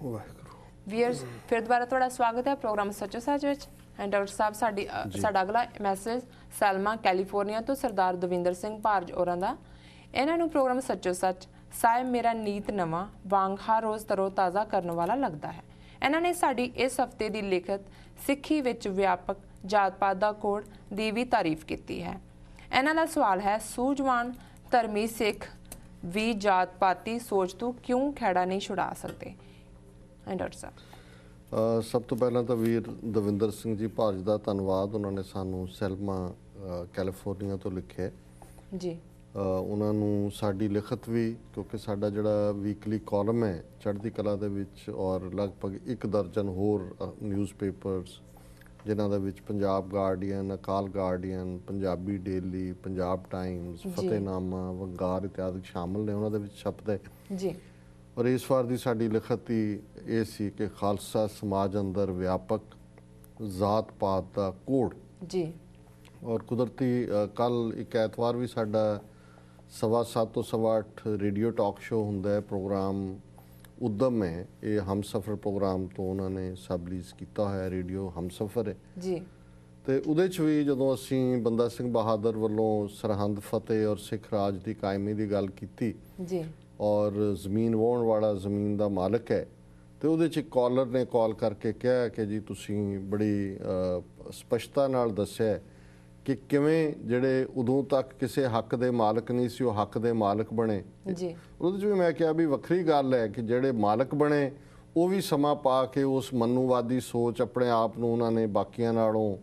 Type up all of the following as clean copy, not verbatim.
Viewers ਫਿਰ ਦੁਬਾਰਾ ਤੁਹਾਡਾ ਸਵਾਗਤ ਹੈ ਪ੍ਰੋਗਰਾਮ ਸੱਚੋ ਸੱਚ ਵਿੱਚ। ਐਂਡ ਡਾਕਟਰ ਸਾਹਿਬ ਸਾਡਾ ਅਗਲਾ ਮੈਸੇਜ ਸੈਲਮਾ ਕੈਲੀਫੋਰਨੀਆ ਤੋਂ ਸਰਦਾਰ ਦਵਿੰਦਰ ਸਿੰਘ ਭਾਰਜ ਹੋਰਾਂ ਦਾ। ਇਹਨਾਂ ਨੂੰ ਪ੍ਰੋਗਰਾਮ ਸੱਚੋ ਸੱਚ ਸਾਹਿਬ ਮੇਰਾ ਨੀਤ ਨਵਾਂ ਵਾਂਗ ਹਰ ਰੋਜ਼ ਤਰੋ ਤਾਜ਼ਾ ਕਰਨ ਵਾਲਾ ਲੱਗਦਾ ਹੈ। ਇਹਨਾਂ ਨੇ ਸਾਡੀ ਇਸ ਹਫਤੇ ਦੀ ਲਿਖਤ ਸਿੱਖੀ ਵਿੱਚ ਵਿਆਪਕ ਜਾਤ ਪਾਤ ਦਾ ਕੋਡ ਦੀ ਵੀ ਤਾਰੀਫ ਕੀਤੀ ਹੈ। ਇਹਨਾਂ ਦਾ ਸਵਾਲ ਹੈ, ਸੂਝਵਾਨ ਧਰਮੀ ਸਿੱਖ ਵੀ ਜਾਤ ਪਾਤੀ ਸੋਚ ਤੋਂ ਕਿਉਂ ਖਹਿੜਾ ਨਹੀਂ ਛੁਡਾ ਸਕਦੇ? ਡਾਕਟਰ ਸਾਹਿਬ, ਸਭ ਤੋਂ ਪਹਿਲਾਂ ਤਾਂ ਵੀਰ ਦਵਿੰਦਰ ਸਿੰਘ ਜੀ ਭਾਰਜ ਦਾ ਧੰਨਵਾਦ। ਉਹਨਾਂ ਨੇ ਸਾਨੂੰ ਸੈਲਮਾ ਕੈਲੀਫੋਰਨੀਆ ਤੋਂ ਲਿਖਿਆ ਜੀ। ਉਹਨਾਂ ਨੂੰ ਸਾਡੀ ਲਿਖਤ ਵੀ, ਕਿਉਂਕਿ ਸਾਡਾ ਜਿਹੜਾ ਵੀਕਲੀ ਕਾਲਮ ਹੈ ਚੜ੍ਹਦੀ ਕਲਾ ਦੇ ਵਿੱਚ ਔਰ ਲਗਭਗ 1 ਦਰਜਨ ਹੋਰ ਨਿਊਜ਼ਪੇਪਰਸ ਜਿਨ੍ਹਾਂ ਦੇ ਵਿੱਚ Punjab Guardian, Akal Guardian, Punjabi Daily, Punjab Times, Fatehnama, Vangaar ਇਤਿਆਦਿ ਸ਼ਾਮਲ ਨੇ, ਉਹਨਾਂ ਦੇ ਵਿੱਚ ਛਪਦੇ ਜੀ। ਔਰ ਇਸ ਵਾਰ ਦੀ ਸਾਡੀ ਲਿਖਤ ਹੀ ਇਹ ਸੀ ਕਿ ਖਾਲਸਾ ਸਮਾਜ ਅੰਦਰ ਵਿਆਪਕ ਜ਼ਾਤ ਪਾਤ ਦਾ ਕੋਡ ਜੀ। ਔਰ ਕੁਦਰਤੀ ਕੱਲ ਇੱਕ ਐਤਵਾਰ ਵੀ ਸਾਡਾ 7:15 ਤੋਂ 8:15 ਰੇਡੀਓ ਟਾਕ ਸ਼ੋ ਹੁੰਦਾ ਹੈ, ਪ੍ਰੋਗਰਾਮ ਉਦਮ ਹੈ। ਇਹ ਹਮਸਫਰ ਪ੍ਰੋਗਰਾਮ ਤੋਂ ਉਹਨਾਂ ਨੇ ਸਬਲੀਜ਼ ਕੀਤਾ ਹੋਇਆ, ਰੇਡੀਓ ਹਮਸਫਰ ਹੈ ਜੀ। ਤੇ ਉਹਦੇ 'ਚ ਵੀ ਜਦੋਂ ਅਸੀਂ ਬੰਦਾ ਸਿੰਘ ਬਹਾਦਰ ਵੱਲੋਂ ਸਰਹੰਦ ਫਤਿਹ ਔਰ ਸਿੱਖ ਰਾਜ ਦੀ ਕਾਇਮੀ ਦੀ ਗੱਲ ਕੀਤੀ ਜੀ, ਔਰ ਜ਼ਮੀਨ ਵਾਹੁਣ ਵਾਲਾ ਜ਼ਮੀਨ ਦਾ ਮਾਲਕ ਹੈ, ਤੇ ਉਹਦੇ 'ਚ ਇੱਕ ਕਾਲਰ ਨੇ ਕਾਲ ਕਰਕੇ ਕਿਹਾ ਕਿ ਜੀ ਤੁਸੀਂ ਬੜੀ ਸਪਸ਼ਟਤਾ ਨਾਲ ਦੱਸਿਆ ਕਿ ਕਿਵੇਂ ਜਿਹੜੇ ਉਦੋਂ ਤੱਕ ਕਿਸੇ ਹੱਕ ਦੇ ਮਾਲਕ ਨਹੀਂ ਸੀ ਉਹ ਹੱਕ ਦੇ ਮਾਲਕ ਬਣੇ ਜੀ। ਉਹਦੇ 'ਚ ਵੀ ਮੈਂ ਕਿਹਾ ਵੀ ਵੱਖਰੀ ਗੱਲ ਹੈ ਕਿ ਜਿਹੜੇ ਮਾਲਕ ਬਣੇ ਉਹ ਵੀ ਸਮਾਂ ਪਾ ਕੇ ਉਸ ਮਨੂਵਾਦੀ ਸੋਚ ਆਪਣੇ ਆਪ ਨੂੰ ਉਹਨਾਂ ਨੇ ਬਾਕੀਆਂ ਨਾਲੋਂ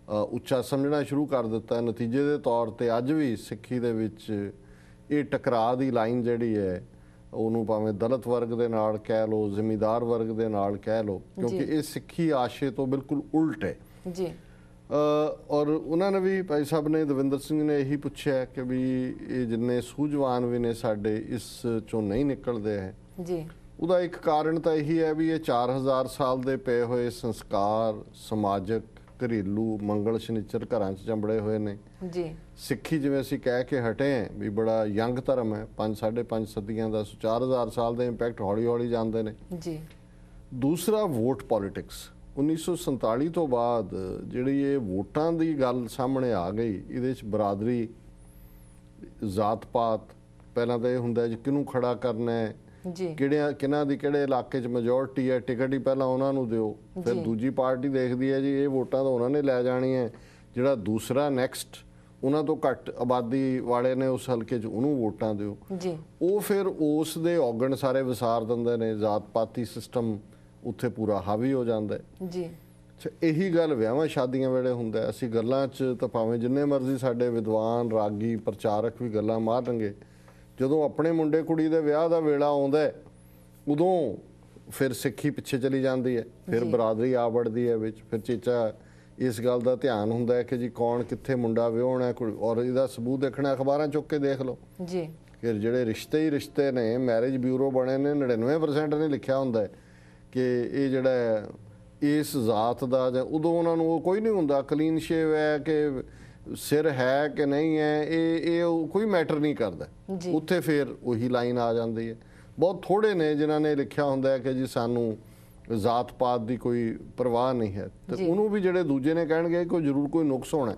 ਉੱਚਾ ਸਮਝਣਾ ਸ਼ੁਰੂ ਕਰ ਦਿੱਤਾ। ਨਤੀਜੇ ਦੇ ਤੌਰ 'ਤੇ ਅੱਜ ਵੀ ਸਿੱਖੀ ਦੇ ਵਿੱਚ ਇਹ ਟਕਰਾਅ ਦੀ ਲਾਈਨ ਜਿਹੜੀ ਹੈ, ਉਹਨੂੰ ਭਾਵੇਂ ਦਲਿਤ ਵਰਗ ਦੇ ਨਾਲ ਕਹਿ ਲਓ, ਜ਼ਿਮੀਂਦਾਰ ਵਰਗ ਦੇ ਨਾਲ ਕਹਿ ਲਓ, ਕਿਉਂਕਿ ਇਹ ਸਿੱਖੀ ਆਸ਼ੇ ਤੋਂ ਬਿਲਕੁਲ ਉਲਟ ਹੈ ਜੀ। ਔਰ ਉਹਨਾਂ ਨੇ ਵੀ, ਭਾਈ ਸਾਹਿਬ ਨੇ, ਦਵਿੰਦਰ ਸਿੰਘ ਨੇ ਇਹੀ ਪੁੱਛਿਆ ਕਿ ਵੀ ਇਹ ਜਿੰਨੇ ਸੂਝਵਾਨ ਵੀ ਨੇ ਸਾਡੇ ਇਸ ਚੋਂ ਨਹੀਂ ਨਿਕਲਦੇ ਹੈ ਜੀ। ਉਹਦਾ ਇੱਕ ਕਾਰਨ ਤਾਂ ਇਹੀ ਹੈ ਵੀ ਇਹ 4000 ਸਾਲ ਦੇ ਪਏ ਹੋਏ ਸੰਸਕਾਰ, ਸਮਾਜਿਕ, ਘਰੇਲੂ, ਮੰਗਲ ਸ਼ਨੀਚਰ ਘਰਾਂ 'ਚ ਚੰਬੜੇ ਹੋਏ ਨੇ ਜੀ। ਸਿੱਖੀ ਜਿਵੇਂ ਅਸੀਂ ਕਹਿ ਕੇ ਹਟੇ ਹਾਂ ਵੀ ਬੜਾ ਯੰਗ ਧਰਮ ਹੈ, 5-5.5 ਸਦੀਆਂ ਦਾ, 4000 ਸਾਲ ਦੇ ਇੰਪੈਕਟ ਹੌਲੀ ਹੌਲੀ ਜਾਂਦੇ ਨੇ ਜੀ। ਦੂਸਰਾ, ਵੋਟ ਪੋਲੀਟਿਕਸ। 1947 ਤੋਂ ਬਾਅਦ ਜਿਹੜੀ ਇਹ ਵੋਟਾਂ ਦੀ ਗੱਲ ਸਾਹਮਣੇ ਆ ਗਈ, ਇਹਦੇ 'ਚ ਬਰਾਦਰੀ, ਜ਼ਾਤ ਪਾਤ, ਪਹਿਲਾਂ ਤਾਂ ਇਹ ਹੁੰਦਾ ਜੀ ਕਿਹਨੂੰ ਖੜਾ ਕਰਨਾ ਹੈ, ਕਿਹਨਾਂ ਦੀ ਕਿਹੜੇ ਇਲਾਕੇ 'ਚ ਮੈਜੋਰਟੀ ਹੈ, ਟਿਕਟ ਹੀ ਪਹਿਲਾਂ ਉਹਨਾਂ ਨੂੰ ਦਿਓ, ਫਿਰ ਦੂਜੀ ਪਾਰਟੀ ਦੇਖਦੀ ਹੈ ਜੀ ਇਹ ਵੋਟਾਂ ਤਾਂ ਉਹਨਾਂ ਨੇ ਲੈ ਜਾਣੀਆਂ, ਜਿਹੜਾ ਦੂਸਰਾ ਨੈਕਸਟ ਉਹਨਾਂ ਤੋਂ ਘੱਟ ਆਬਾਦੀ ਵਾਲੇ ਨੇ ਉਸ ਹਲਕੇ 'ਚ ਉਹਨੂੰ ਵੋਟਾਂ ਦਿਓ। ਉਹ ਫਿਰ ਉਸ ਦੇ ਔਗਣ ਸਾਰੇ ਵਿਸਾਰ ਦਿੰਦੇ ਨੇ, ਜ਼ਾਤ ਪਾਤੀ ਸਿਸਟਮ ਉੱਥੇ ਪੂਰਾ ਹਾਵੀ ਹੋ ਜਾਂਦਾ ਜੀ। ਅੱਛਾ, ਇਹੀ ਗੱਲ ਵਿਆਹਾਂ ਸ਼ਾਦੀਆਂ ਵੇਲੇ ਹੁੰਦਾ। ਅਸੀਂ ਗੱਲਾਂ 'ਚ ਤਾਂ ਭਾਵੇਂ ਜਿੰਨੇ ਮਰਜ਼ੀ ਸਾਡੇ ਵਿਦਵਾਨ, ਰਾਗੀ, ਪ੍ਰਚਾਰਕ ਵੀ ਗੱਲਾਂ ਮਾਰਨਗੇ, ਜਦੋਂ ਆਪਣੇ ਮੁੰਡੇ ਕੁੜੀ ਦੇ ਵਿਆਹ ਦਾ ਵੇਲਾ ਆਉਂਦਾ ਉਦੋਂ ਫਿਰ ਸਿੱਖੀ ਪਿੱਛੇ ਚਲੀ ਜਾਂਦੀ ਹੈ, ਫਿਰ ਬਰਾਦਰੀ ਆ ਵੜਦੀ ਹੈ ਵਿੱਚ, ਫਿਰ ਚੇਚਾ ਇਸ ਗੱਲ ਦਾ ਧਿਆਨ ਹੁੰਦਾ ਹੈ ਕਿ ਜੀ ਕੌਣ ਕਿੱਥੇ ਮੁੰਡਾ ਵਿਆਹੁਣਾ, ਔਰ ਇਹਦਾ ਸਬੂਤ ਦੇਖਣਾ ਅਖਬਾਰਾਂ ਚੁੱਕ ਕੇ ਦੇਖ ਲਓ ਜੀ ਕਿ ਜਿਹੜੇ ਰਿਸ਼ਤੇ ਹੀ ਰਿਸ਼ਤੇ ਨੇ, ਮੈਰਿਜ ਬਿਊਰੋ ਬਣੇ ਨੇ, 99% ਨੇ ਲਿਖਿਆ ਹੁੰਦਾ ਕਿ ਇਹ ਜਿਹੜਾ ਇਸ ਜ਼ਾਤ ਦਾ, ਜਾਂ ਉਦੋਂ ਉਹਨਾਂ ਨੂੰ ਉਹ ਕੋਈ ਨਹੀਂ ਹੁੰਦਾ, ਕਲੀਨ ਸ਼ੇਵ ਹੈ ਕਿ ਸਿਰ ਹੈ ਕਿ ਨਹੀਂ ਹੈ, ਇਹ ਕੋਈ ਮੈਟਰ ਨਹੀਂ ਕਰਦਾ। ਉੱਥੇ ਫਿਰ ਉਹੀ ਲਾਈਨ ਆ ਜਾਂਦੀ ਹੈ। ਬਹੁਤ ਥੋੜੇ ਨੇ ਜਿਨ੍ਹਾਂ ਨੇ ਲਿਖਿਆ ਹੁੰਦਾ ਹੈ ਕਿ ਜੀ ਸਾਨੂੰ ਜ਼ਾਤ ਪਾਤ ਦੀ ਕੋਈ ਪਰਵਾਹ ਨਹੀਂ ਹੈ, ਤੇ ਉਹਨੂੰ ਵੀ ਜਿਹੜੇ ਦੂਜੇ ਨੇ ਕਹਿਣਗੇ ਕੋਈ ਜ਼ਰੂਰ ਕੋਈ ਨੁਕਸ ਹੋਣਾ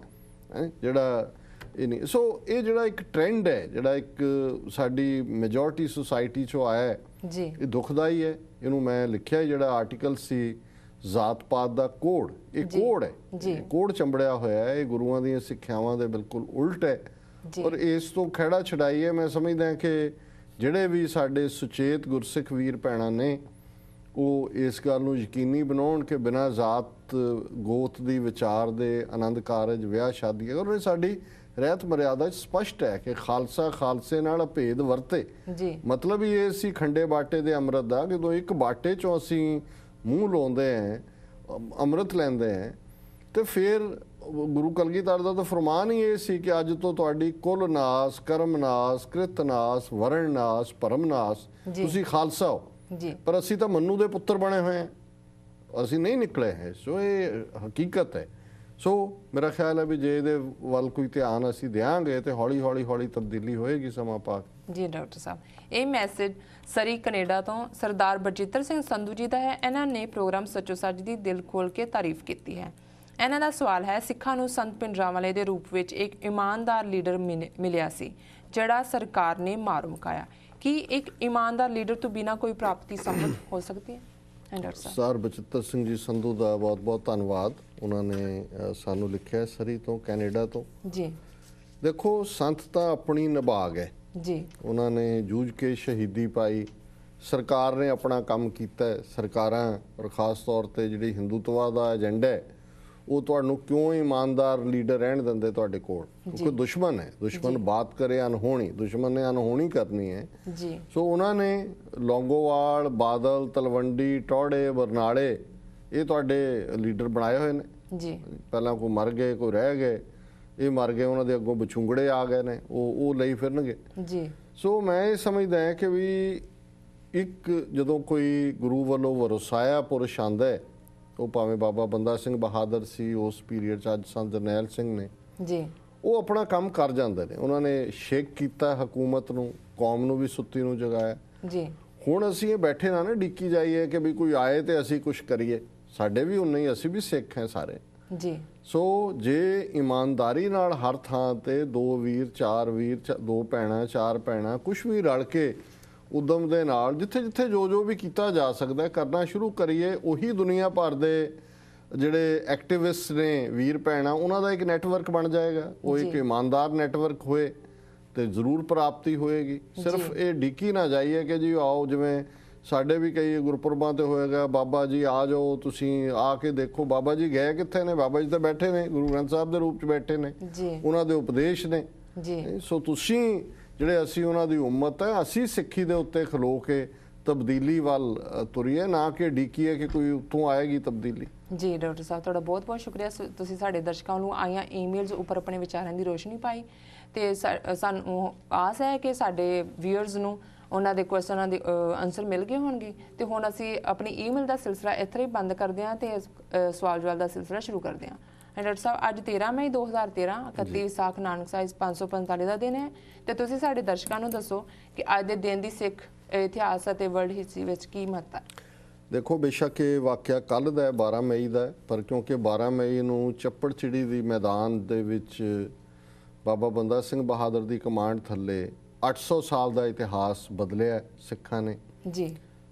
ਹੈ ਜਿਹੜਾ ਇਹ ਨਹੀਂ। ਸੋ ਇਹ ਜਿਹੜਾ ਇੱਕ ਟ੍ਰੈਂਡ ਹੈ, ਜਿਹੜਾ ਇੱਕ ਸਾਡੀ ਮੈਜੋਰਟੀ ਸੁਸਾਇਟੀ 'ਚੋਂ ਆਇਆ ਹੈ, ਇਹ ਦੁਖਦਾਈ ਹੈ। ਇਹਨੂੰ ਮੈਂ ਲਿਖਿਆ ਜਿਹੜਾ ਆਰਟੀਕਲ ਸੀ ਜ਼ਾਤ ਪਾਤ ਦਾ ਕੋਡ, ਇਹ ਕੋਡ ਹੈ, ਕੋਡ ਚੰਬੜਿਆ ਹੋਇਆ ਹੈ, ਇਹ ਗੁਰੂਆਂ ਦੀਆਂ ਸਿੱਖਿਆਵਾਂ ਦੇ ਬਿਲਕੁਲ ਉਲਟ ਹੈ। ਔਰ ਇਸ ਤੋਂ ਖਹਿੜਾ ਛਡਾਈਏ, ਮੈਂ ਸਮਝਦਾ ਕਿ ਜਿਹੜੇ ਵੀ ਸਾਡੇ ਸੁਚੇਤ ਗੁਰਸਿੱਖ ਵੀਰ ਭੈਣਾਂ ਨੇ ਉਹ ਇਸ ਗੱਲ ਨੂੰ ਯਕੀਨੀ ਬਣਾਉਣ ਕਿ ਬਿਨਾਂ ਜ਼ਾਤ ਗੋਤ ਦੀ ਵਿਚਾਰ ਦੇ ਆਨੰਦ ਕਾਰਜ, ਵਿਆਹ ਸ਼ਾਦੀ, ਔਰ ਇਹ ਸਾਡੀ ਰਹਿਤ ਮਰਿਆਦਾ 'ਚ ਸਪਸ਼ਟ ਹੈ ਕਿ ਖਾਲਸਾ ਖਾਲਸੇ ਨਾਲ ਅਭੇਦ ਵਰਤੇ। ਮਤਲਬ ਹੀ ਇਹ ਸੀ ਖੰਡੇ ਬਾਟੇ ਦੇ ਅੰਮ੍ਰਿਤ ਦਾ, ਜਦੋਂ ਇੱਕ ਬਾਟੇ 'ਚੋਂ ਅਸੀਂ ਮੂੰਹ ਲਾਉਂਦੇ ਹਾਂ, ਅੰਮ੍ਰਿਤ ਲੈਂਦੇ ਹਾਂ, ਤੇ ਫਿਰ ਗੁਰੂ ਕਲਗੀਧਰ ਦਾ ਤਾਂ ਫਰਮਾਨ ਹੀ ਇਹ ਸੀ ਕਿ ਅੱਜ ਤੋਂ ਤੁਹਾਡੀ ਕੁਲ ਨਾਸ, ਕਰਮ ਨਾਸ, ਕ੍ਰਿਤ ਨਾਸ, ਵਰਣ ਨਾਸ, ਭਰਮ ਨਾਸ, ਤੁਸੀਂ ਖਾਲਸਾ ਹੋ। ਪਰ ਅਸੀਂ ਤਾਂ ਮੰਨੂ ਦੇ ਪੁੱਤਰ ਬਣੇ ਹੋਏ ਹਾਂ, ਅਸੀਂ ਨਹੀਂ ਨਿਕਲੇ ਹੈ। ਸੋ ਇਹ ਹਕੀਕਤ ਹੈ। ਸੋ ਮੇਰਾ ਖਿਆਲ ਹੈ ਵੀ ਜੇ ਇਹਦੇ ਵੱਲ ਕੋਈ ਧਿਆਨ ਅਸੀਂ ਦਿਆਂਗੇ ਤੇ ਹੌਲੀ ਹੌਲੀ ਤਬਦੀਲੀ ਹੋਏਗੀ ਸਮਾਂ ਪਾ ਕੇ। ਜੀ ਡਾਕਟਰ ਸਾਹਿਬ, ਇਹ ਮੈਸੇਜ ਸਰੀ ਕੈਨੇਡਾ ਤੋਂ ਸਰਦਾਰ ਬਚਿੱਤਰ ਸਿੰਘ ਸੰਧੂ ਜੀ ਦਾ ਹੈ। ਇਹਨਾਂ ਨੇ ਪ੍ਰੋਗਰਾਮ ਸੱਚੋ ਸੱਚ ਦੀ ਦਿਲ ਖੋਲ ਕੇ ਤਾਰੀਫ ਕੀਤੀ ਹੈ। ਇਹਨਾਂ ਦਾ ਸਵਾਲ ਹੈ, ਸਿੱਖਾਂ ਨੂੰ ਸੰਤ ਭਿੰਡਰਾਂਵਾਲੇ ਦੇ ਰੂਪ ਵਿੱਚ ਇੱਕ ਇਮਾਨਦਾਰ ਲੀਡਰ ਮਿਲਿਆ ਸੀ ਜਿਹੜਾ ਸਰਕਾਰ ਨੇ ਮਾਰ ਮੁਕਾਇਆ। ਕੀ ਇੱਕ ਇਮਾਨਦਾਰ ਲੀਡਰ ਤੋਂ ਬਿਨਾਂ ਕੋਈ ਪ੍ਰਾਪਤੀ ਸੰਭਵ ਹੋ ਸਕਦੀ ਹੈ? ਸਰ ਬਚਿੱਤਰ ਸਿੰਘ ਜੀ ਸੰਧੂ ਦਾ ਬਹੁਤ ਬਹੁਤ ਧੰਨਵਾਦ। ਉਹਨਾਂ ਨੇ ਸਾਨੂੰ ਲਿਖਿਆ ਸਰੀ ਤੋਂ ਕੈਨੇਡਾ ਤੋਂ ਜੀ। ਦੇਖੋ, ਸੰਤ ਤਾਂ ਆਪਣੀ ਨਿਭਾਗ ਹੈ ਜੀ, ਉਹਨਾਂ ਨੇ ਜੂਝ ਕੇ ਸ਼ਹੀਦੀ ਪਾਈ, ਸਰਕਾਰ ਨੇ ਆਪਣਾ ਕੰਮ ਕੀਤਾ। ਸਰਕਾਰਾਂ ਔਰ ਖਾਸ ਤੌਰ ਤੇ ਜਿਹੜੀ ਹਿੰਦੂਤਵਾ ਦਾ ਏਜੰਡਾ ਹੈ ਉਹ ਤੁਹਾਨੂੰ ਕਿਉਂ ਇਮਾਨਦਾਰ ਲੀਡਰ ਰਹਿਣ ਦਿੰਦੇ ਤੁਹਾਡੇ ਕੋਲ? ਕਿਉਂਕਿ ਦੁਸ਼ਮਣ ਹੈ, ਦੁਸ਼ਮਣ ਬਾਤ ਕਰੇ ਅਨਹੋਣੀ, ਦੁਸ਼ਮਣ ਨੇ ਅਨਹੋਣੀ ਕਰਨੀ ਹੈ ਜੀ। ਸੋ ਉਹਨਾਂ ਨੇ ਲੌਂਗੋਵਾਲ, ਬਾਦਲ, ਤਲਵੰਡੀ, ਟੌੜੇ, ਬਰਨਾਲੇ ਇਹ ਤੁਹਾਡੇ ਲੀਡਰ ਬਣਾਏ ਹੋਏ ਨੇ ਜੀ। ਪਹਿਲਾਂ ਕੋਈ ਮਰ ਗਏ, ਕੋਈ ਰਹਿ ਗਏ, ਇਹ ਮਰ ਗਏ, ਉਹਨਾਂ ਦੇ ਅੱਗੋਂ ਬਚੁੰਗੜੇ ਆ ਗਏ ਨੇ, ਉਹ ਲਈ ਫਿਰਨਗੇ ਜੀ। ਸੋ ਮੈਂ ਇਹ ਸਮਝਦਾ ਹਾਂ ਕਿ ਵੀ ਇੱਕ ਜਦੋਂ ਕੋਈ ਗੁਰੂ ਵੱਲੋਂ ਵਰਸਾਇਆ ਪੁਰਸ਼ ਆਉਂਦਾ ਹੈ, ਉਹ ਭਾਵੇਂ ਬਾਬਾ ਬੰਦਾ ਸਿੰਘ ਬਹਾਦਰ ਸੀ ਉਸ ਪੀਰੀਅਡ 'ਚ, ਅੱਜ ਸੰਤ ਜਰਨੈਲ ਸਿੰਘ ਨੇ ਜੀ, ਉਹ ਆਪਣਾ ਕੰਮ ਕਰ ਜਾਂਦੇ ਨੇ। ਉਹਨਾਂ ਨੇ ਸ਼ੇਕ ਕੀਤਾ ਹਕੂਮਤ ਨੂੰ, ਕੌਮ ਨੂੰ ਵੀ ਸੁੱਤੀ ਨੂੰ ਜਗਾਇਆ ਜੀ। ਹੁਣ ਅਸੀਂ ਇਹ ਬੈਠੇ ਨਾ ਡਿੱਕੀ ਜਾਈਏ ਕਿ ਵੀ ਕੋਈ ਆਏ ਤੇ ਅਸੀਂ ਕੁਝ ਕਰੀਏ, ਸਾਡੇ ਵੀ ਉਨੇ ਹੀ, ਅਸੀਂ ਵੀ ਸਿੱਖ ਹਾਂ ਸਾਰੇ ਜੀ। ਸੋ ਜੇ ਇਮਾਨਦਾਰੀ ਨਾਲ ਹਰ ਥਾਂ ਤੇ 2 ਵੀਰ 4 ਵੀਰ 2 ਭੈਣਾਂ 4 ਭੈਣਾਂ ਕੁਝ ਵੀ ਰਲ ਕੇ ਉਦਮ ਦੇ ਨਾਲ ਜਿੱਥੇ ਜਿੱਥੇ ਜੋ ਵੀ ਕੀਤਾ ਜਾ ਸਕਦਾ ਕਰਨਾ ਸ਼ੁਰੂ ਕਰੀਏ, ਉਹੀ ਦੁਨੀਆ ਭਰ ਦੇ ਜਿਹੜੇ ਐਕਟਿਵਿਸਟ ਨੇ ਵੀਰ ਭੈਣਾਂ, ਉਹਨਾਂ ਦਾ ਇੱਕ ਨੈਟਵਰਕ ਬਣ ਜਾਏਗਾ। ਉਹ ਇੱਕ ਇਮਾਨਦਾਰ ਨੈਟਵਰਕ ਹੋਏ ਤੇ ਜ਼ਰੂਰ ਪ੍ਰਾਪਤੀ ਹੋਏਗੀ। ਸਿਰਫ ਇਹ ਡਿੱਕੀ ਨਾ ਜਾਈਏ ਕਿ ਜੀ ਆਓ, ਜਿਵੇਂ ਸਾਡੇ ਵੀ ਕਈ ਗੁਰਪੁਰਬਾਂ ਤੇ ਹੋਏਗਾ, ਬਾਬਾ ਜੀ ਆ ਜਾਓ, ਤੁਸੀਂ ਆ ਕੇ ਦੇਖੋ। ਬਾਬਾ ਜੀ ਗਏ ਕਿੱਥੇ ਨੇ? ਬਾਬਾ ਜੀ ਤਾਂ ਬੈਠੇ ਨੇ, ਗੁਰੂ ਗ੍ਰੰਥ ਸਾਹਿਬ ਦੇ ਰੂਪ 'ਚ ਬੈਠੇ ਨੇ, ਉਹਨਾਂ ਦੇ ਉਪਦੇਸ਼ ਨੇ ਜੀ। ਸੋ ਤੁਸੀਂ ਜਿਹੜੇ ਅਸੀਂ ਉਹਨਾਂ ਦੀ ਉਮਤ ਹੈ, ਅਸੀਂ ਸਿੱਖੀ ਦੇ ਉੱਤੇ ਖਲੋ ਕੇ ਤਬਦੀਲੀ ਵੱਲ ਤੁਰੀਏ, ਨਾ ਕਿ ਡੀਕੀਏ ਕਿ ਕੋਈ ਉੱਥੋਂ ਆਏਗੀ ਤਬਦੀਲੀ। ਜੀ ਡਾਕਟਰ ਸਾਹਿਬ, ਤੁਹਾਡਾ ਬਹੁਤ ਬਹੁਤ ਸ਼ੁਕਰੀਆ। ਤੁਸੀਂ ਸਾਡੇ ਦਰਸ਼ਕਾਂ ਨੂੰ ਆਈਆਂ ਈਮੇਲਸ ਉੱਪਰ ਆਪਣੇ ਵਿਚਾਰਾਂ ਦੀ ਰੋਸ਼ਨੀ ਪਾਈ ਤੇ ਸਾਨੂੰ ਆਸ ਹੈ ਕਿ ਸਾਡੇ ਵਿਊਅਰਸ ਨੂੰ ਉਹਨਾਂ ਦੇ ਕੁਐਸਚਨਾਂ ਦੇ ਆਨਸਰ ਮਿਲ ਗਏ ਹੋਣਗੇ। ਤੇ ਹੁਣ ਅਸੀਂ ਆਪਣੀ ਈਮੇਲ ਦਾ ਸਿਲਸਿਲਾ ਇੱਥੇ ਹੀ ਬੰਦ ਕਰਦੇ ਹਾਂ ਤੇ ਸਵਾਲ ਜਵਾਬ ਦਾ ਸਿਲਸਿਲਾ ਸ਼ੁਰੂ ਕਰਦੇ ਹਾਂ। ਡਾਕਟਰ ਸਾਹਿਬ, ਅੱਜ 13 ਮਈ 2013 31 ਵਿਸਾਖ ਨਾਨਕ ਸਾਹਿਬ 545 ਦਾ ਦਿਨ ਹੈ ਤੇ ਤੁਸੀਂ ਸਾਡੇ ਦਰਸ਼ਕਾਂ ਨੂੰ ਦੱਸੋ ਕਿ ਅੱਜ ਦੇ ਦਿਨ ਦੀ ਸਿੱਖ ਇਤਿਹਾਸ ਅਤੇ ਵਰਲਡ ਹਿਸਟਰੀ ਵਿੱਚ ਕੀ ਮਹੱਤਤਾ ਹੈ? ਦੇਖੋ, ਬੇਸ਼ੱਕ ਇਹ ਵਾਕਿਆ ਕੱਲ੍ਹ ਦਾ ਹੈ, 12 ਮਈ ਦਾ ਹੈ, ਪਰ ਕਿਉਂਕਿ 12 ਮਈ ਨੂੰ ਚੱਪੜਚਿੜੀ ਦੀ ਮੈਦਾਨ ਦੇ ਵਿੱਚ ਬਾਬਾ ਬੰਦਾ ਸਿੰਘ ਬਹਾਦਰ ਦੀ ਕਮਾਂਡ ਥੱਲੇ 800 ਸਾਲ ਦਾ ਇਤਿਹਾਸ ਬਦਲਿਆ ਸਿੱਖਾਂ ਨੇ ਜੀ।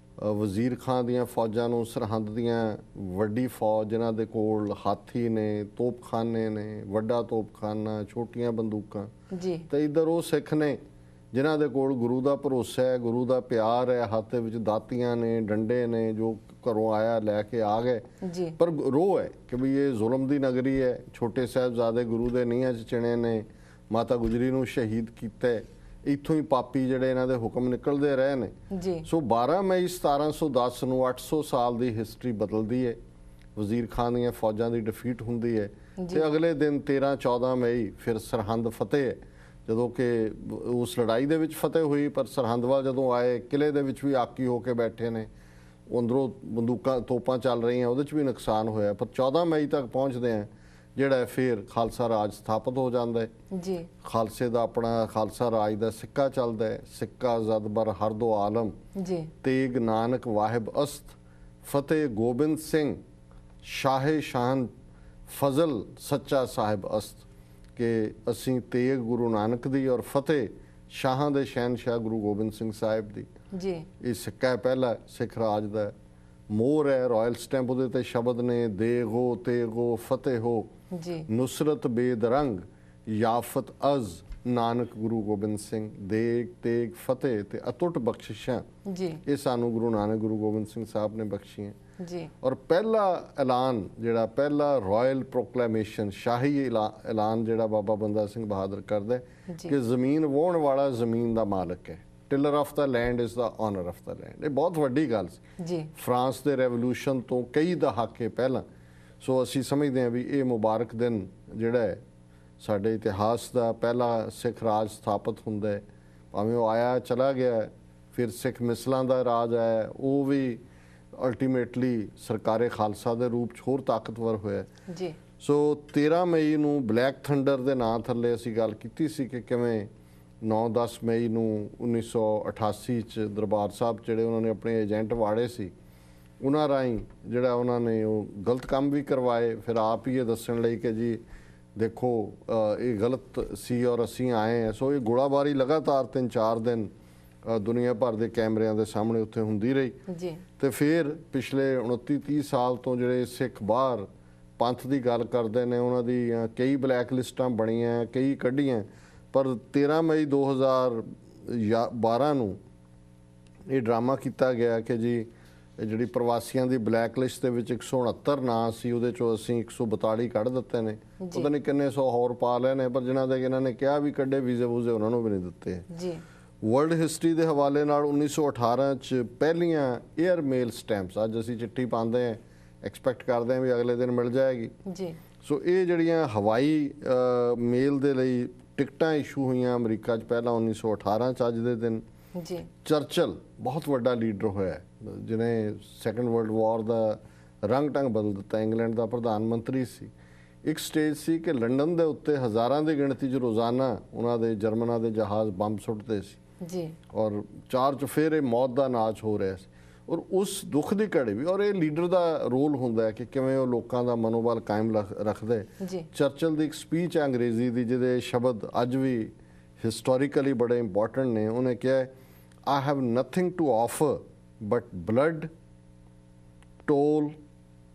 ਵਜ਼ੀਰ ਖਾਂ ਦੀਆਂ ਫੌਜਾਂ ਨੂੰ, ਸਰਹੰਦ ਦੀਆਂ ਵੱਡੀ ਫੌਜ ਜਿਨ੍ਹਾਂ ਦੇ ਕੋਲ ਹਾਥੀ ਨੇ, ਤੋਪਖਾਨੇ ਨੇ, ਵੱਡਾ ਤੋਪਖਾਨਾ, ਛੋਟੀਆਂ ਬੰਦੂਕਾਂ ਜੀ, ਤੇ ਇੱਧਰ ਉਹ ਸਿੱਖ ਨੇ ਜਿਨ੍ਹਾਂ ਦੇ ਕੋਲ ਗੁਰੂ ਦਾ ਭਰੋਸਾ ਹੈ, ਗੁਰੂ ਦਾ ਪਿਆਰ ਹੈ, ਹੱਥ ਦੇ ਵਿੱਚ ਦਾਤੀਆਂ ਨੇ, ਡੰਡੇ ਨੇ, ਜੋ ਘਰੋਂ ਆਇਆ ਲੈ ਕੇ ਆ ਗਏ ਜੀ। ਪਰ ਰੋਹ ਹੈ ਕਿ ਵੀ ਇਹ ਜ਼ੁਲਮ ਦੀ ਨਗਰੀ ਹੈ। ਛੋਟੇ ਸਾਹਿਬਜ਼ਾਦੇ ਗੁਰੂ ਦੇ ਨੀਹਾਂ 'ਚ ਚਿਣੇ ਨੇ, ਮਾਤਾ ਗੁਜਰੀ ਨੂੰ ਸ਼ਹੀਦ ਕੀਤਾ, ਇੱਥੋਂ ਹੀ ਪਾਪੀ ਜਿਹੜੇ ਇਹਨਾਂ ਦੇ ਹੁਕਮ ਨਿਕਲਦੇ ਰਹੇ ਨੇ ਜੀ। ਸੋ 12 ਮਈ 1710 ਨੂੰ 800 ਸਾਲ ਦੀ ਹਿਸਟਰੀ ਬਦਲਦੀ ਹੈ। ਵਜ਼ੀਰ ਖਾਨ ਦੀਆਂ ਫੌਜਾਂ ਦੀ ਡਿਫੀਟ ਹੁੰਦੀ ਹੈ ਤੇ ਅਗਲੇ ਦਿਨ 13-14 ਮਈ ਫਿਰ ਸਰਹੰਦ ਫਤਿਹ ਹੈ, ਜਦੋਂ ਕਿ ਉਸ ਲੜਾਈ ਦੇ ਵਿੱਚ ਫਤਿਹ ਹੋਈ। ਪਰ ਸਰਹੰਦ ਵੱਲ ਜਦੋਂ ਆਏ, ਕਿਲੇ ਦੇ ਵਿੱਚ ਵੀ ਆਕੀ ਹੋ ਕੇ ਬੈਠੇ ਨੇ, ਅੰਦਰੋਂ ਬੰਦੂਕਾਂ ਤੋਪਾਂ ਚੱਲ ਰਹੀਆਂ, ਉਹਦੇ 'ਚ ਵੀ ਨੁਕਸਾਨ ਹੋਇਆ। ਪਰ 14 ਮਈ ਤੱਕ ਪਹੁੰਚਦੇ ਆ ਜਿਹੜਾ ਫਿਰ ਖਾਲਸਾ ਰਾਜ ਸਥਾਪਿਤ ਹੋ ਜਾਂਦਾ ਹੈ ਜੀ। ਖਾਲਸੇ ਦਾ ਆਪਣਾ ਖਾਲਸਾ ਰਾਜ ਦਾ ਸਿੱਕਾ ਚੱਲਦਾ ਹੈ। ਸਿੱਕਾ ਜ਼ਦਬਰ ਹਰ ਦੋ ਆਲਮ ਜੀ, ਤੇਗ ਨਾਨਕ ਵਾਹਿਬ ਅਸਤ, ਫਤਿਹ ਗੋਬਿੰਦ ਸਿੰਘ ਸ਼ਾਹੇ ਸ਼ਾਹਨ ਫਜ਼ਲ ਸੱਚਾ ਸਾਹਿਬ ਅਸਤ, ਕਿ ਅਸੀਂ ਤੇਗ ਗੁਰੂ ਨਾਨਕ ਦੀ ਔਰ ਫਤਿਹ ਸ਼ਾਹਾਂ ਦੇ ਸ਼ਹਿਨਸ਼ਾਹ ਗੁਰੂ ਗੋਬਿੰਦ ਸਿੰਘ ਸਾਹਿਬ ਦੀ ਜੀ। ਇਹ ਸਿੱਕਾ ਪਹਿਲਾ ਸਿੱਖ ਰਾਜ ਦਾ ਮੋਹਰ ਹੈ, ਰਾਇਲ ਸਟੈਂਪ ਉਹਦੇ ਤੇ ਸ਼ਬਦ ਨੇ, ਦੇਗੋ ਤੇਗੋ ਫਤਿਹ ਹੋ ਜੀ, ਨੁਸਰਤ ਬੇਦਰੰਗ ਯਾਫਤ ਅਜ਼ ਨਾਨਕ ਗੁਰੂ ਗੋਬਿੰਦ ਸਿੰਘ, ਦੇਗ ਤੇਗ ਫਤਿਹ ਤੇ ਅਟੁੱਟ ਬਖਸ਼ਿਸ਼ਾਂ ਜੀ, ਇਹ ਸਾਨੂੰ ਗੁਰੂ ਨਾਨਕ ਗੁਰੂ ਗੋਬਿੰਦ ਸਿੰਘ ਸਾਹਿਬ ਨੇ ਬਖਸ਼ੀਆਂ ਜੀ। ਔਰ ਪਹਿਲਾ ਐਲਾਨ ਜਿਹੜਾ, ਪਹਿਲਾ ਰਾਇਲ ਪ੍ਰੋਕਲੇਮੇਸ਼ਨ, ਸ਼ਾਹੀ ਐਲਾਨ ਜਿਹੜਾ ਬਾਬਾ ਬੰਦਾ ਸਿੰਘ ਬਹਾਦਰ ਕਰਦਾ ਕਿ ਜ਼ਮੀਨ ਵਾਹੁਣ ਵਾਲਾ ਜ਼ਮੀਨ ਦਾ ਮਾਲਕ ਹੈ। Tiller of the land is the owner of the land. ਇਹ ਬਹੁਤ ਵੱਡੀ ਗੱਲ ਸੀ ਜੀ, ਫਰਾਂਸ ਦੇ ਰੈਵੋਲੂਸ਼ਨ ਤੋਂ ਕਈ ਦਹਾਕੇ ਪਹਿਲਾਂ। ਸੋ ਅਸੀਂ ਸਮਝਦੇ ਹਾਂ ਵੀ ਇਹ ਮੁਬਾਰਕ ਦਿਨ ਜਿਹੜਾ ਹੈ ਸਾਡੇ ਇਤਿਹਾਸ ਦਾ ਪਹਿਲਾ ਸਿੱਖ ਰਾਜ ਸਥਾਪਿਤ ਹੁੰਦਾ ਹੈ। ਭਾਵੇਂ ਉਹ ਆਇਆ ਚਲਾ ਗਿਆ, ਫਿਰ ਸਿੱਖ ਮਿਸਲਾਂ ਦਾ ਰਾਜ ਆਇਆ, ਉਹ ਵੀ ਅਲਟੀਮੇਟਲੀ ਸਰਕਾਰੇ ਖਾਲਸਾ ਦੇ ਰੂਪ 'ਚ ਹੋਰ ਤਾਕਤਵਰ ਹੋਇਆ ਜੀ। ਸੋ 13 ਮਈ ਨੂੰ ਬਲੈਕ ਥੰਡਰ ਦੇ ਨਾਂ ਥੱਲੇ ਅਸੀਂ ਗੱਲ ਕੀਤੀ ਸੀ ਕਿ ਕਿਵੇਂ 9-10 ਮਈ ਨੂੰ 1988 ਚ ਦਰਬਾਰ ਸਾਹਿਬ ਜਿਹੜੇ ਉਹਨਾਂ ਨੇ ਆਪਣੇ ਏਜੰਟ ਵਾੜੇ ਸੀ, ਉਹਨਾਂ ਰਾਹੀਂ ਜਿਹੜਾ ਉਹਨਾਂ ਨੇ ਉਹ ਗਲਤ ਕੰਮ ਵੀ ਕਰਵਾਏ। ਫਿਰ ਆਪ ਹੀ ਇਹ ਦੱਸਣ ਲਈ ਕਿ ਜੀ ਦੇਖੋ ਇਹ ਗਲਤ ਸੀ ਔਰ ਅਸੀਂ ਆਏ ਹਾਂ। ਸੋ ਇਹ ਗੋਲਾਬਾਰੀ ਲਗਾਤਾਰ 3-4 ਦਿਨ ਦੁਨੀਆ ਭਰ ਦੇ ਕੈਮਰਿਆਂ ਦੇ ਸਾਹਮਣੇ ਉੱਥੇ ਹੁੰਦੀ ਰਹੀ ਜੀ। ਤੇ ਫਿਰ ਪਿਛਲੇ 29-30 ਸਾਲ ਤੋਂ ਜਿਹੜੇ ਸਿੱਖ ਬਾਹਰ ਪੰਥ ਦੀ ਗੱਲ ਕਰਦੇ ਨੇ, ਉਹਨਾਂ ਦੀ ਕਈ ਬਲੈਕ ਲਿਸਟਾਂ ਬਣੀਆਂ, ਕਈ ਕੱਢੀਆਂ, ਪਰ 13 ਮਈ 2012 ਨੂੰ ਇਹ ਡਰਾਮਾ ਕੀਤਾ ਗਿਆ ਕਿ ਜੀ ਜਿਹੜੀ ਪ੍ਰਵਾਸੀਆਂ ਦੀ ਬਲੈਕ ਲਿਸਟ ਦੇ ਵਿੱਚ 169 ਨਾਂ ਸੀ, ਉਹਦੇ ਚੋਂ ਅਸੀਂ 142 ਕੱਢ ਦਿੱਤੇ ਨੇ। ਪਤਾ ਨਹੀਂ ਕਿੰਨੇ ਸੌ ਹੋਰ ਪਾ ਲਏ ਨੇ, ਪਰ ਜਿਨ੍ਹਾਂ ਦੇ ਇਹਨਾਂ ਨੇ ਕਿਹਾ ਵੀ ਕੱਢੇ ਵੀਜ਼ੇ ਵੂਜ਼ੇ, ਉਹਨਾਂ ਨੂੰ ਵੀ ਨਹੀਂ ਦਿੱਤੇ ਜੀ। ਵਰਲਡ ਹਿਸਟਰੀ ਦੇ ਹਵਾਲੇ ਨਾਲ 1918 ਚ ਪਹਿਲੀਆਂ 에ਅਰ ਮੇਲ ਸਟੈਂਪਸ, ਅੱਜ ਅਸੀਂ ਚਿੱਠੀ ਪਾਉਂਦੇ ਹਾਂ, ਐਕਸਪੈਕਟ ਕਰਦੇ ਹਾਂ ਵੀ ਅਗਲੇ ਦਿਨ ਮਿਲ ਜਾਏਗੀ ਜੀ। ਸੋ ਇਹ ਜਿਹੜੀਆਂ ਹਵਾਈ ਮੇਲ ਦੇ ਲਈ ਟਿਕਟਾਂ ਇਸ਼ੂ ਹੋਈਆਂ ਅਮਰੀਕਾ 'ਚ ਪਹਿਲਾਂ 1918 ਚ ਅੱਜ ਦੇ ਦਿਨ। ਜੀ। ਚਰਚਲ ਬਹੁਤ ਵੱਡਾ ਲੀਡਰ ਹੋਇਆ ਜਿਹਨੇ ਸੈਕੰਡ ਵਰਲਡ ਵਾਰ ਦਾ ਰੰਗ ਢੰਗ ਬਦਲ ਦਿੱਤਾ, ਇੰਗਲੈਂਡ ਦਾ ਪ੍ਰਧਾਨ ਮੰਤਰੀ ਸੀ। ਇੱਕ ਸਟੇਜ ਸੀ ਕਿ ਲੰਡਨ ਦੇ ਉੱਤੇ ਹਜ਼ਾਰਾਂ ਦੀ ਗਿਣਤੀ 'ਚ ਰੋਜ਼ਾਨਾ ਉਹਨਾਂ ਦੇ ਜਰਮਨਾਂ ਦੇ ਜਹਾਜ਼ ਬੰਬ ਸੁੱਟਦੇ ਸੀ ਜੀ, ਔਰ 4 ਚੁਫੇਰੇ ਮੌਤ ਦਾ ਨਾਚ ਹੋ ਰਿਹਾ ਸੀ। ਔਰ ਉਸ ਦੁੱਖ ਦੀ ਘੜੀ ਵੀ, ਔਰ ਇਹ ਲੀਡਰ ਦਾ ਰੋਲ ਹੁੰਦਾ ਹੈ ਕਿ ਕਿਵੇਂ ਉਹ ਲੋਕਾਂ ਦਾ ਮਨੋਬਲ ਕਾਇਮ ਰੱਖਦੇ। ਚਰਚਲ ਦੀ ਇੱਕ ਸਪੀਚ ਹੈ ਅੰਗਰੇਜ਼ੀ ਦੀ, ਜਿਹਦੇ ਸ਼ਬਦ ਅੱਜ ਵੀ ਹਿਸਟੋਰੀਕਲੀ ਬੜੇ ਇੰਪੋਰਟੈਂਟ ਨੇ। ਉਹਨੇ ਕਿਹਾ, I have nothing to offer but blood, toll,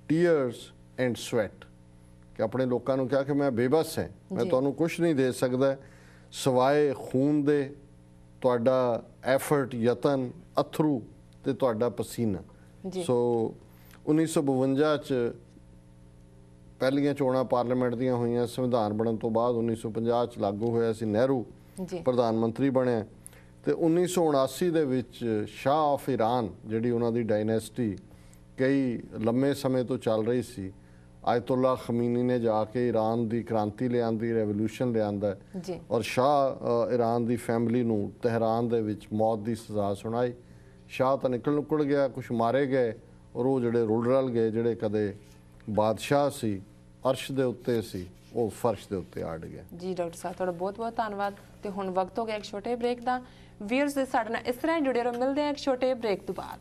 tears and sweat। ਕਿ ਆਪਣੇ ਲੋਕਾਂ ਨੂੰ ਕਿਹਾ ਕਿ ਮੈਂ ਬੇਬਸ ਹਾਂ, ਮੈਂ ਤੁਹਾਨੂੰ ਕੁਝ ਨਹੀਂ ਦੇ ਸਕਦਾ ਸਿਵਾਏ ਖੂਨ ਦੇ, ਤੁਹਾਡਾ ਐਫਰਟ, ਯਤਨ, ਅਥਰੂ ਤੇ ਤੁਹਾਡਾ ਪਸੀਨਾ। ਸੋ 1952 ਚ ਪਹਿਲੀਆਂ ਚੋਣਾਂ ਪਾਰਲੀਮੈਂਟ ਦੀਆਂ ਹੋਈਆਂ, ਸੰਵਿਧਾਨ ਬਣਨ ਤੋਂ ਬਾਅਦ 1950 ਚ ਲਾਗੂ ਹੋਇਆ ਸੀ, ਨਹਿਰੂ ਪ੍ਰਧਾਨ ਮੰਤਰੀ ਬਣਿਆ। ਤੇ 1979 ਦੇ ਵਿੱਚ ਸ਼ਾਹ ਆਫ ਈਰਾਨ, ਜਿਹੜੀ ਉਹਨਾਂ ਦੀ ਡਾਇਨੈਸਟੀ ਕਈ ਲੰਮੇ ਸਮੇਂ ਤੋਂ ਚੱਲ ਰਹੀ ਸੀ, ਆਇਤੁੱਲਾ ਖਮੀਨੀ ਨੇ ਜਾ ਕੇ ਈਰਾਨ ਦੀ ਕ੍ਰਾਂਤੀ ਲਿਆਂਦੀ, ਰੈਵੋਲੂਸ਼ਨ ਲਿਆਂਦਾ ਔਰ ਸ਼ਾਹ ਈਰਾਨ ਦੀ ਫੈਮਿਲੀ ਨੂੰ ਤਹਿਰਾਨ ਦੇ ਵਿੱਚ ਮੌਤ ਦੀ ਸਜ਼ਾ ਸੁਣਾਈ। ਸ਼ਾਹ ਤਾਂ ਨਿਕਲ ਗਿਆ, ਕੁਛ ਮਾਰੇ ਗਏ, ਔਰ ਉਹ ਜਿਹੜੇ ਰੁਲ ਰਲ ਗਏ, ਜਿਹੜੇ ਕਦੇ ਬਾਦਸ਼ਾਹ ਸੀ, ਅਰਸ਼ ਦੇ ਉੱਤੇ ਸੀ, ਉਹ ਫਰਸ਼ ਦੇ ਉੱਤੇ ਆੜ ਗਿਆ। ਜੀ ਡਾਕਟਰ ਸਾਹਿਬ, ਤੁਹਾਡਾ ਬਹੁਤ ਬਹੁਤ ਧੰਨਵਾਦ। ਤੇ ਹੁਣ ਵਕਤ ਹੋ ਗਿਆ ਇੱਕ ਛੋਟੇ ਬ੍ਰੇਕ ਦਾ। ਵੀਅਰਸ ਦੇ ਸਾਡੇ ਨਾਲ ਇਸ ਤਰ੍ਹਾਂ ਹੀ ਜੁੜੇ ਰਹੋ, ਮਿਲਦੇ ਆ ਇੱਕ ਛੋਟੇ ਬ੍ਰੇਕ ਤੋਂ ਬਾਅਦ।